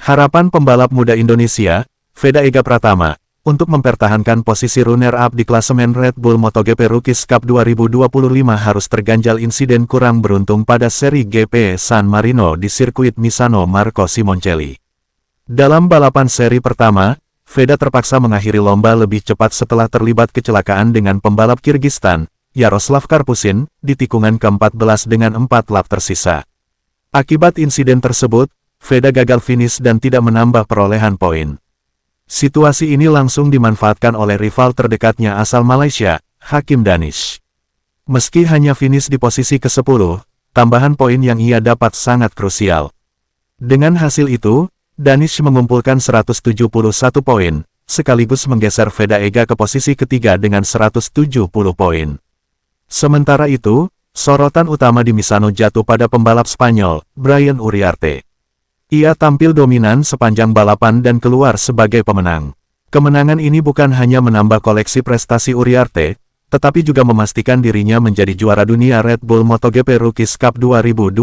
Harapan pembalap muda Indonesia, Veda Ega Pratama, untuk mempertahankan posisi runner-up di klasemen Red Bull MotoGP Rookies Cup 2025 harus terganjal insiden kurang beruntung pada seri GP San Marino di sirkuit Misano Marco Simoncelli. Dalam balapan seri pertama, Veda terpaksa mengakhiri lomba lebih cepat setelah terlibat kecelakaan dengan pembalap Kirgistan, Yaroslav Karpushin, di tikungan ke-14 dengan 4 lap tersisa. Akibat insiden tersebut, Veda gagal finish dan tidak menambah perolehan poin. Situasi ini langsung dimanfaatkan oleh rival terdekatnya asal Malaysia, Hakim Danish. Meski hanya finish di posisi ke-10, tambahan poin yang ia dapat sangat krusial. Dengan hasil itu, Danish mengumpulkan 171 poin, sekaligus menggeser Veda Ega ke posisi ketiga dengan 170 poin. Sementara itu, sorotan utama di Misano jatuh pada pembalap Spanyol, Brian Uriarte. Ia tampil dominan sepanjang balapan dan keluar sebagai pemenang. Kemenangan ini bukan hanya menambah koleksi prestasi Uriarte, tetapi juga memastikan dirinya menjadi juara dunia Red Bull MotoGP Rookies Cup 2025.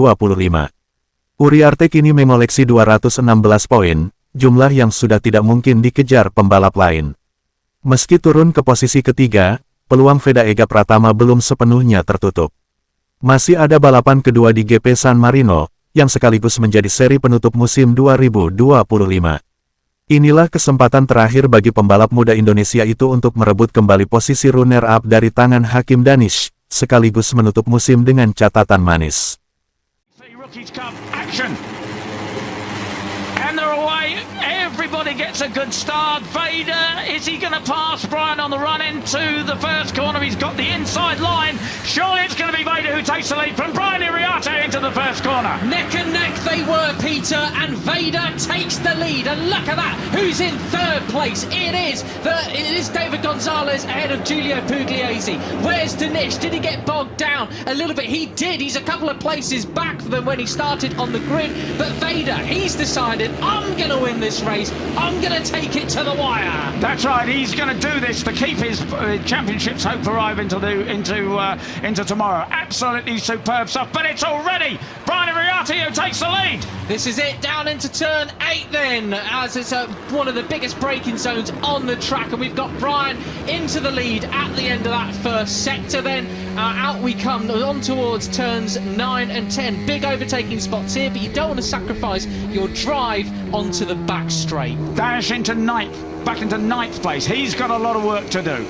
Uriarte kini mengoleksi 216 poin, jumlah yang sudah tidak mungkin dikejar pembalap lain. Meski turun ke posisi ketiga, peluang Veda Ega Pratama belum sepenuhnya tertutup. Masih ada balapan kedua di GP San Marino, yang sekaligus menjadi seri penutup musim 2025. Inilah kesempatan terakhir bagi pembalap muda Indonesia itu untuk merebut kembali posisi runner-up dari tangan Hakim Danish, sekaligus menutup musim dengan catatan manis. And they're away. Everybody gets a good start. Veda, is he going to pass Brian on the run into the first corner? He's got the inside line. Surely it's going to be Veda who takes the lead from Brian Uriarte into the first corner. Neck and neck they were, Peter, and Veda takes the lead. And look at that. Who's in third place? It is David Gonzalez ahead of Giulio Pugliese. Where's Danish? Did he get bogged down a little bit? He did. He's a couple of places back than when he started on the grid. But Veda, he's decided, I'm going to win this race. I'm going to take it to the wire. That's right. He's going to do this to keep his championships hope alive into tomorrow. Absolutely superb stuff. But it's already Brian Uriarte who takes the lead. This is it, down into turn 8 then, as it's one of the biggest braking zones on the track, and we've got Brian into the lead at the end of that first sector. Then out we come on towards turns 9 and 10. Big overtaking spots here, but you don't want to sacrifice your drive onto the back straight. Dash into ninth, back into ninth place. He's got a lot of work to do.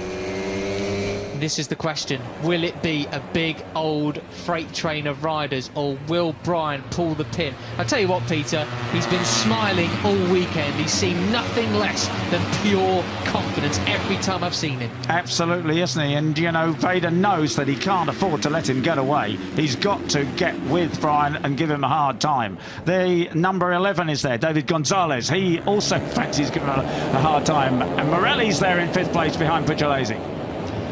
This is the question. Will it be a big old freight train of riders, or will Brian pull the pin? I tell you what, Peter, he's been smiling all weekend. He's seen nothing less than pure confidence every time I've seen him. Absolutely, isn't he? And, you know, Veda knows that he can't afford to let him get away. He's got to get with Brian and give him a hard time. The number 11 is there, David Gonzalez. He also fancies giving him a hard time. And Morelli's there in 5th place behind Pugliese.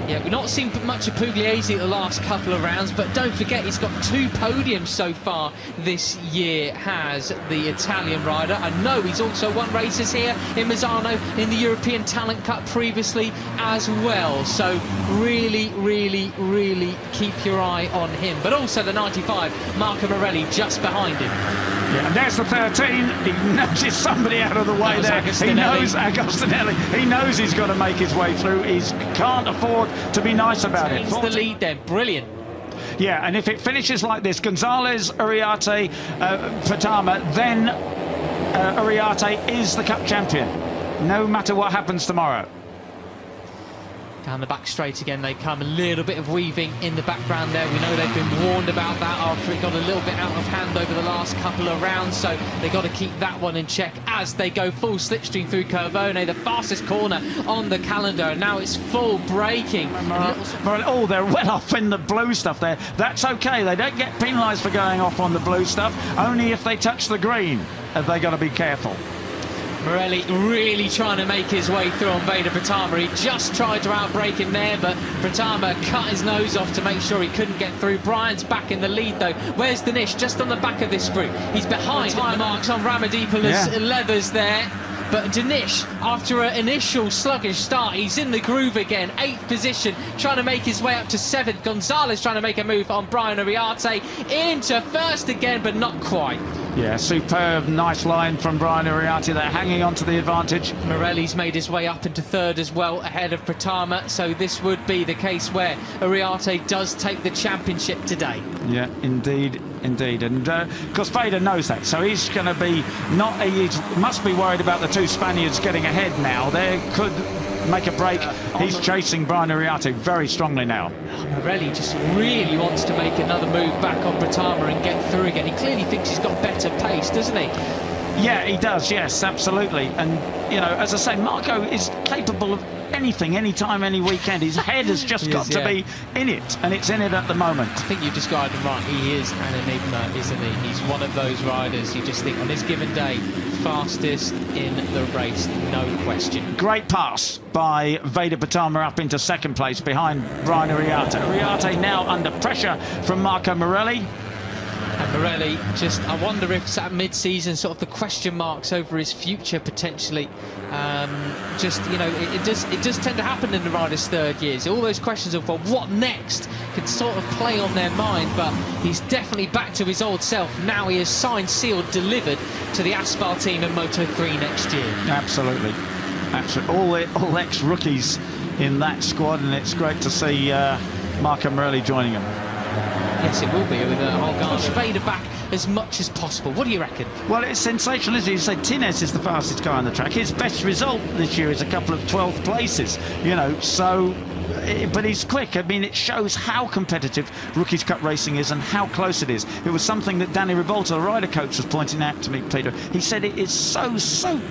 Yeah, we've not seen much of Pugliese the last couple of rounds, but don't forget he's got 2 podiums so far this year, has the Italian rider. I know he's also won races here in Misano in the European Talent Cup previously as well. So really, really, really keep your eye on him. But also the 95, Marco Morelli, just behind him. Yeah, and there's the 13. He nudges somebody out of the way there. He knows Agostinelli. He knows he's got to make his way through. He can't afford to be nice about it. It's the lead there. Brilliant. Yeah, and if it finishes like this, Gonzalez, Uriarte, Pratama, then Uriarte is the Cup champion, no matter what happens tomorrow. Down the back straight again they come. A little bit of weaving in the background there. We know they've been warned about that after it got a little bit out of hand over the last couple of rounds, so they've got to keep that one in check as they go full slipstream through Curvone, the fastest corner on the calendar, and now it's full braking. Oh, they're well off in the blue stuff there. That's okay, they don't get penalised for going off on the blue stuff, only if they touch the green have they got to be careful. Morelli really trying to make his way through on Veda Pratama. He just tried to outbrake him there, but Pratama cut his nose off to make sure he couldn't get through. Brian's back in the lead though. Where's Danish? Just on the back of this group. He's behind tire marks on Ramadipoulos' leathers there. But Danish, after an initial sluggish start, he's in the groove again. 8th position, trying to make his way up to 7th. Gonzalez trying to make a move on Brian Uriarte. Into 1st again, but not quite. Yeah, superb, nice line from Brian Uriarte there, hanging on to the advantage. Morelli's made his way up into third as well, ahead of Pratama, so this would be the case where Uriarte does take the championship today. Yeah, indeed, indeed. And of course, Veda knows that, so he's going to be he must be worried about the two Spaniards getting ahead now. They could make a break. He's chasing Brian Uriarte very strongly now. Morelli just really wants to make another move back on Pratama and get through again. He clearly thinks he's got better pace, doesn't he? Yeah, he does, yes, absolutely. And, you know, as I say, Marco is capable of anything, anytime, any weekend. His head has just got to be in it, and it's in it at the moment. I think you described him right. He is an enigma, isn't he? He's one of those riders you just think on this given day, fastest in the race, no question. Great pass by Veda Pratama up into second place behind Brian Uriarte. Uriarte now under pressure from Marco Morelli. And Morelli, just, I wonder if at mid-season, sort of the question marks over his future potentially. Just, you know, it does tend to happen in the riders' third years. All those questions of, well, what next can sort of play on their mind, but he's definitely back to his old self. Now he is signed, sealed, delivered to the Asphalt team in Moto3 next year. Absolutely. Absolutely. All ex-rookies in that squad, and it's great to see Marco Morelli joining him. Yes, it will be, with push Veda back as much as possible. What do you reckon? Well, it's sensational, isn't it? You say Tines is the fastest guy on the track. His best result this year is a couple of 12th places, you know, so... But he's quick. I mean, it shows how competitive Rookies Cup racing is and how close it is. It was something that Danny Rivolta, the rider coach, was pointing out to me, Peter. He said it is so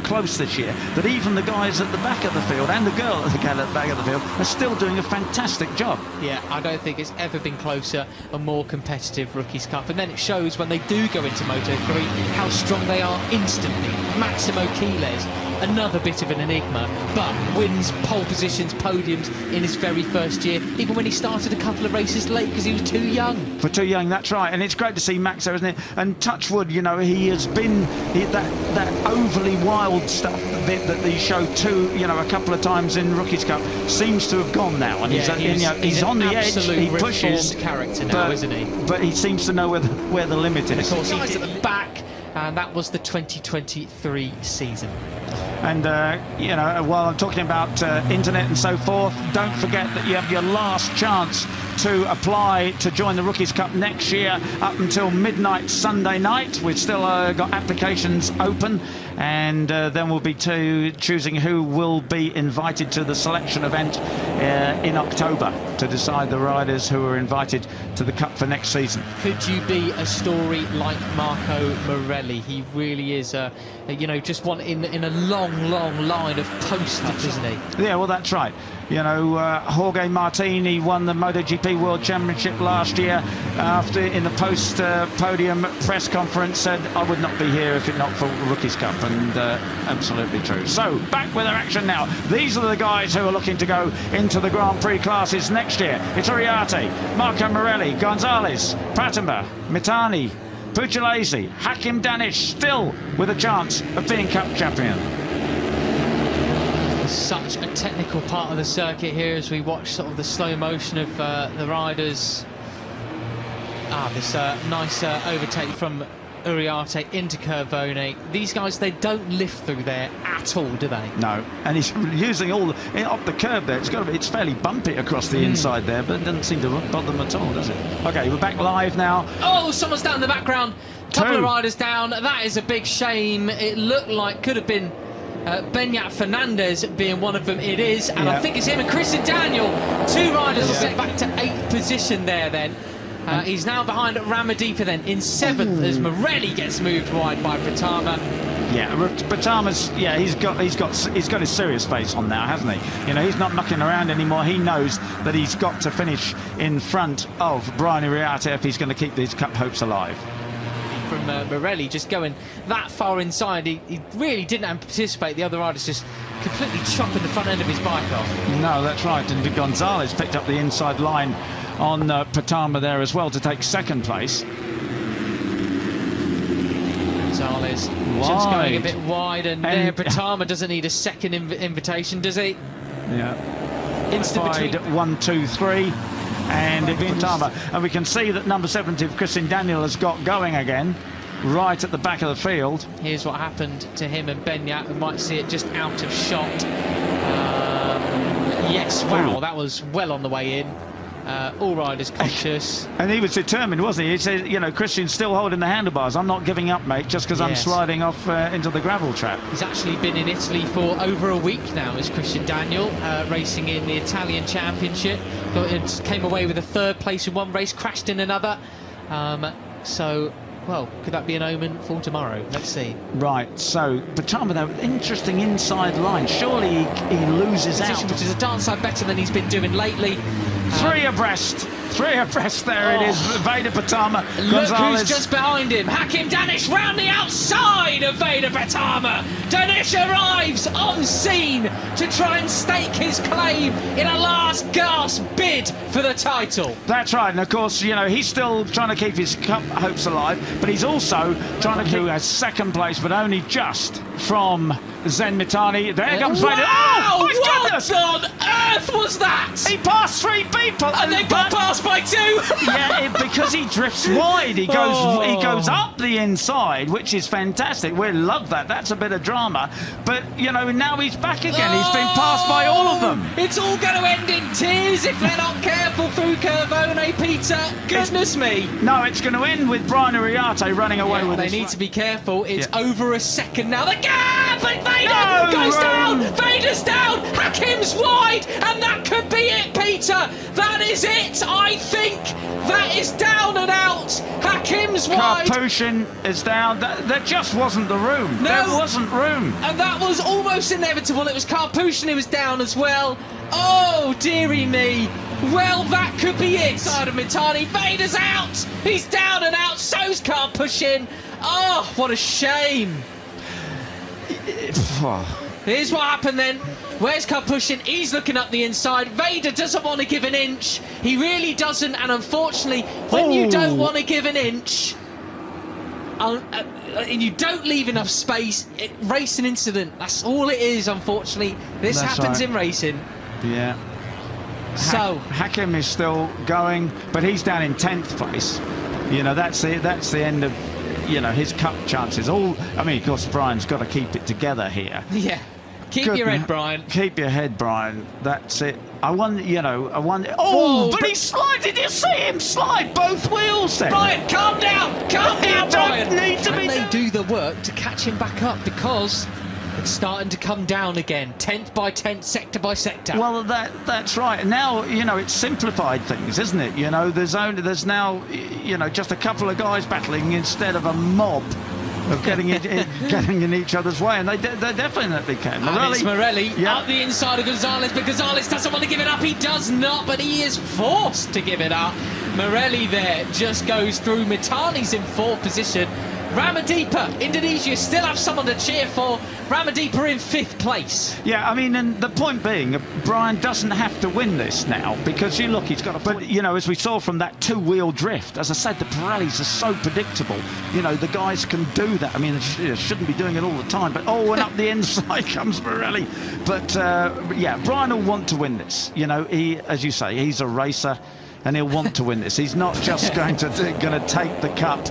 close this year that even the guys at the back of the field and the girl at the back of the field are still doing a fantastic job. Yeah, I don't think it's ever been closer and more competitive, Rookies Cup. And then it shows when they do go into Moto3 how strong they are instantly. Maximo Quiles, another bit of an enigma, but wins pole positions, podiums in his very first year, even when he started a couple of races late because he was too young. For too young, that's right. And it's great to see Max there, isn't it? And touch wood, you know, he has been that overly wild stuff that he showed a couple of times in Rookies Cup seems to have gone now, and he's on the edge. He pushes, character now, isn't he? But he seems to know where the limit is. Of course, he's at the back, and that was the 2023 season. And, you know, while I'm talking about internet and so forth, don't forget that you have your last chance to apply to join the Rookies Cup next year up until midnight Sunday night. We've still got applications open, and then we'll be choosing who will be invited to the selection event in October to decide the riders who are invited to the Cup for next season. Could you be a story like Marco Morelli? He really is, you know, just one in a long line of posters, isn't he? Yeah, well, that's right. You know, Jorge Martini won the MotoGP World Championship last year. After, in the post-podium press conference, said, I would not be here if it not for Rookies Cup, and absolutely true. So, back with our action now. These are the guys who are looking to go into the Grand Prix classes next year. It's Uriarte, Marco Morelli, Gonzalez, Pratama, Mitani, Pugliese, Hakim Danish, still with a chance of being Cup champion. Such a technical part of the circuit here as we watch sort of the slow motion of the riders. This nice overtake from Uriarte into Curvone. These guys, they don't lift through there at all, do they? No, and he's using all up the curb there. It's fairly bumpy across the inside there, but it doesn't seem to bother them at all, does it? Okay, we're back live now. Oh, someone's down in the background. Couple of riders down. That is a big shame. It looked like could have been Benyat Fernandez being one of them. It is, and I think it's him and Christian Daniel. Two riders are set back to 8th position there then. He's now behind Ramadipa then in 7th as Morelli gets moved wide by Pratama. Yeah, Pratama's, he's got his serious face on now, hasn't he? You know, he's not mucking around anymore. He knows that he's got to finish in front of Brian Uriarte if he's going to keep these Cup hopes alive. From Morelli just going that far inside, he really didn't anticipate the other riders just completely chopping the front end of his bike off. No, that's right, and Gonzalez picked up the inside line on Pratama there as well to take 2nd place. Gonzalez just going a bit wide, and there Pratama doesn't need a second invitation, does he? Yeah. Instant between 1, 2, 3. And Pratama, and we can see that number 70, Christian Daniel, has got going again. right at the back of the field. Here's what happened to him and Benyat. We might see it just out of shot. Yes, wow, that was well on the way in. All riders conscious. And he was determined, wasn't he? He said, you know, Christian's still holding the handlebars. I'm not giving up, mate, just because I'm sliding off into the gravel trap. He's actually been in Italy for over a week now, is Christian Daniel, racing in the Italian Championship. Came away with a 3rd place in one race, crashed in another. So, well, could that be an omen for tomorrow? Let's see. Right, so Pratama, though, interesting inside line. Surely he loses out. Which is a darn sight better than he's been doing lately. Three abreast there it is. Veda Pratama. Look who's just behind him. Hakim Danish round the outside of Veda Pratama. Danish arrives on scene to try and stake his claim in a last gasp bid for the title. That's right, and of course, you know, he's still trying to keep his cup hopes alive, but he's also trying to keep a 2nd place, but only just from Zen Mitani. There comes Veda. Oh, my goodness! What on earth was that? He passed 3 people, and they got passed by 2. Yeah, because he drifts wide. He goes up the inside, which is fantastic. We love that. That's a bit of drama. But you know, now he's back again. He's been passed by all of them. It's all going to end in tears if they're not careful through Curvone, Peter. Goodness me. No, it's going to end with Brian Uriarte running away with it. They need to be careful. It's over a second now. The gap, and Veda goes down. Veda's down. Hakim's wide, and that could be it, Peter. That is it. I think that is down and out. Hakim's wide. Karpushin is down. There just wasn't the room. No. There wasn't room. And that was almost inevitable. It was Karpushin who was down as well. Oh, dearie me. Well, that could be it. Side of Mitani. Veda's out. He's down and out. So's Karpushin. Oh, what a shame. Here's what happened then. Where's Karpushin? He's looking up the inside. Veda doesn't want to give an inch. He really doesn't. And unfortunately, when you don't want to give an inch, and you don't leave enough space, racing incident. That's all it is, unfortunately. This happens in racing. Yeah. So Hakim is still going, but he's down in 10th place. You know, that's the end of, you know, his cup chances. I mean, of course, Brian's got to keep it together here. Yeah. Keep your head, Brian. Keep your head, Brian. That's it. I wonder, you know, Oh, but he slides. Did you see him slide both wheels then? Brian, calm down. Calm down, Brian. Need to be. They do the work to catch him back up because it's starting to come down again, 10th by 10th, sector by sector. Well, that's right. Now, you know, it's simplified things, isn't it? You know, there's now, you know, just a couple of guys battling instead of a mob of getting in each other's way, and they definitely can. It's Morelli up the inside of Gonzalez, but Gonzalez doesn't want to give it up. He does not, but he is forced to give it up. Morelli there just goes through. Mitani's in 4th position. Ramadipa, Indonesia, still have someone to cheer for. Ramadipa in 5th place. Yeah, I mean, and the point being, Brian doesn't have to win this now, because you look, he's got a... But, you know, as we saw from that 2-wheel drift, as I said, the Pirellis are so predictable. You know, the guys can do that. I mean, they shouldn't be doing it all the time, but, and up the inside comes Pirelli. But, yeah, Brian will want to win this. You know, he, as you say, he's a racer, and he'll want to win this. He's not just going to take the cup,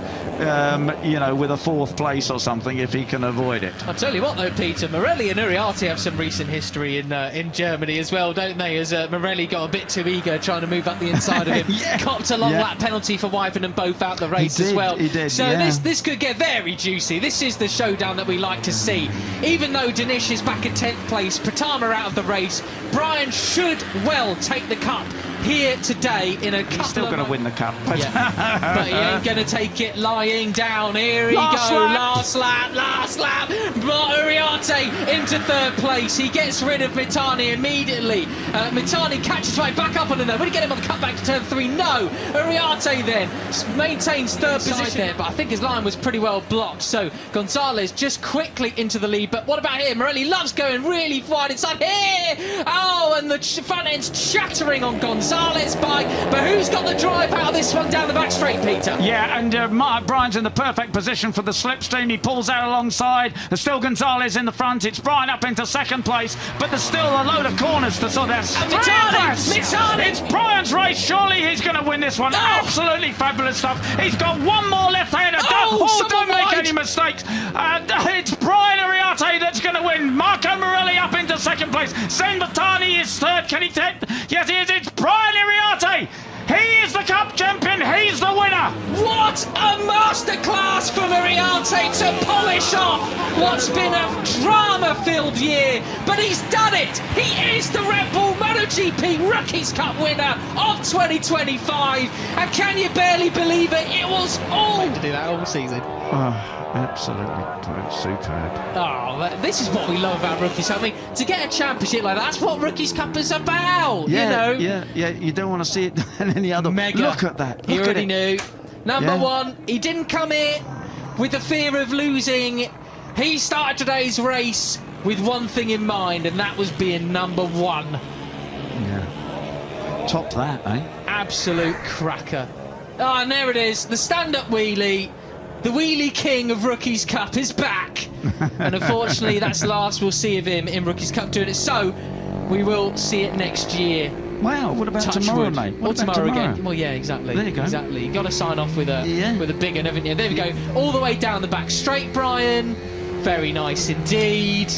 you know, with a 4th place or something if he can avoid it. I'll tell you what, though, Peter, Morelli and Uriarte have some recent history in Germany as well, don't they? As Morelli got a bit too eager trying to move up the inside of him, copped a long lap penalty for wiping them both out the race as well. He did. So this could get very juicy. This is the showdown that we like to see. Even though Danish is back in 10th place, Pratama out of the race, Brian should well take the cup here today in a couple. He's still going to win the cup, but he ain't going to take it lying down. Here he goes, last lap. But Uriarte into 3rd place. He gets rid of Mitani immediately. Mitani catches right back up on the nose. Would he get him on the cut back to turn 3? No. Uriarte then maintains 3rd position there, but I think his line was pretty well blocked. So Gonzalez just quickly into the lead. But what about here? Morelli loves going really wide inside here. Oh, and the front end's shattering on Gonzalez. Gonzalez bike, but who's got the drive out of this one down the back straight, Peter? Yeah, and Brian's in the perfect position for the slipstream. He pulls out alongside. There's still Gonzalez in the front. It's Brian up into second place, but there's still a load of corners to sort out. It's Brian's race. Surely he's going to win this one. Absolutely fabulous stuff. He's got one more left-hander. Don't make any mistakes. It's Brian Uriarte that's going to win. Marco Morelli up into second place. Sementara is third. Can he take? Yes, he is. It's Brian Uriarte. He is the Cup champion. He's the winner. What a masterclass from Uriarte to polish off what's been a drama-filled year. But he's done it. He is the Red Bull MotoGP Rookies Cup winner of 2025. And can you barely believe it? It was all to do that all season. Absolutely superb. Oh, this is what we love about Rookies Cup. I mean, to get a championship like that, that's what Rookies Cup is about. Yeah, you know. Yeah. You don't want to see it in any other. Mega. Look at that. He Look already at it. knew. Number one, he didn't come here with the fear of losing. He started today's race with one thing in mind, and that was being number one. Yeah. Top that, eh? Absolute cracker. Ah, and there it is. The stand-up wheelie. The wheelie king of Rookies Cup is back. And unfortunately, that's the last we'll see of him in Rookies Cup doing it. So, we will see it next year. Wow, what about Touch tomorrow, wood. mate? Or What about tomorrow tomorrow again. Well, yeah, exactly. There you go. Exactly. You've got to sign off with a big one, haven't you? There we go. All the way down the back straight, Brian. Very nice indeed.